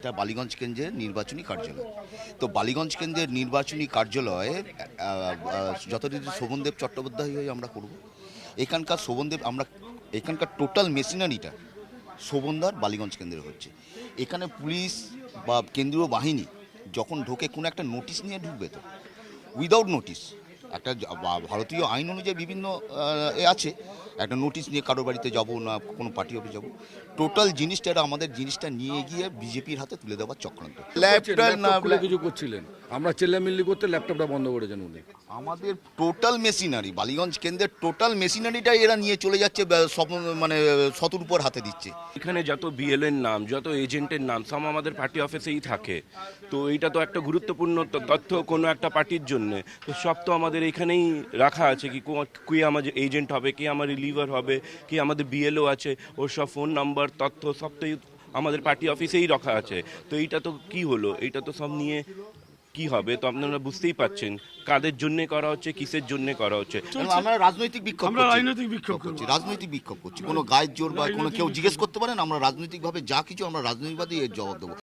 এটা বালিগঞ্জ কেন্দ্রের নির্বাচনী কার্যালয়। তো বালিগঞ্জ কেন্দ্রের নির্বাচনী কার্যালয়ে যথারীতি শোভনদেব চট্টোপাধ্যায় হয়ে আমরা করব। এখানকার টোটাল মেশিনারিটা শোভনদার বালিগঞ্জ কেন্দ্রে হচ্ছে। এখানে পুলিশ বা কেন্দ্রীয় বাহিনী যখন ঢোকে কোনো একটা নোটিশ নিয়ে ঢুকবে, তো উইদাউট নোটিশ একটা ভারতীয় আইন অনুযায়ী বিভিন্ন আছে, একটা নোটিশ নিয়ে কারোর বাড়িতে যাব না কোনো পার্টি অফিসে যাব, টোটাল জিনিসটা এটা আমাদের জিনিসটা নিয়ে গিয়ে বিজেপির হাতে তুলে দেওয়ার চক্রান্ত। ল্যাপটপ না কিছু করছিলেন, আমরা চেল্লামিল্লি করতে ল্যাপটপটা বন্ধ করেছেন উনি। আমাদের টোটাল মেশিনারি বালিগঞ্জ কেন্দ্রের টোটাল মেশিনারিটাই এরা নিয়ে চলে যাচ্ছে, মানে শতর উপর হাতে দিচ্ছে। এখানে যত বিএলএর নাম, যত এজেন্টের নাম সব আমাদের পার্টি অফিসেই থাকে। তো এইটা তো একটা গুরুত্বপূর্ণ তথ্য কোনো একটা পার্টির জন্য। তো সব তো আমাদের এখানেই রাখা আছে, কি আমাদের এজেন্ট হবে, কি আমার রিলিভার হবে, কি আমাদের বিএলও আছে, ওর সব ফোন নাম্বার তথ্য সব তো আমাদের পার্টি অফিসেই রাখা আছে। তো এইটা তো কি হলো, এইটা তো সব নিয়ে কি হবে, তো আপনারা বুঝতেই পাচ্ছেন কাদের জন্য করা হচ্ছে, কিসের জন্য করা হচ্ছে। আমরা রাজনৈতিক বিক্ষোভ করছি, কোনো গায়ের জোর বা কোনো কেউ জিজ্ঞেস করতে পারেন, আমরা রাজনৈতিকভাবে যা কিছু আমরা রাজনৈতিকভাবে এর জবাব দেবো।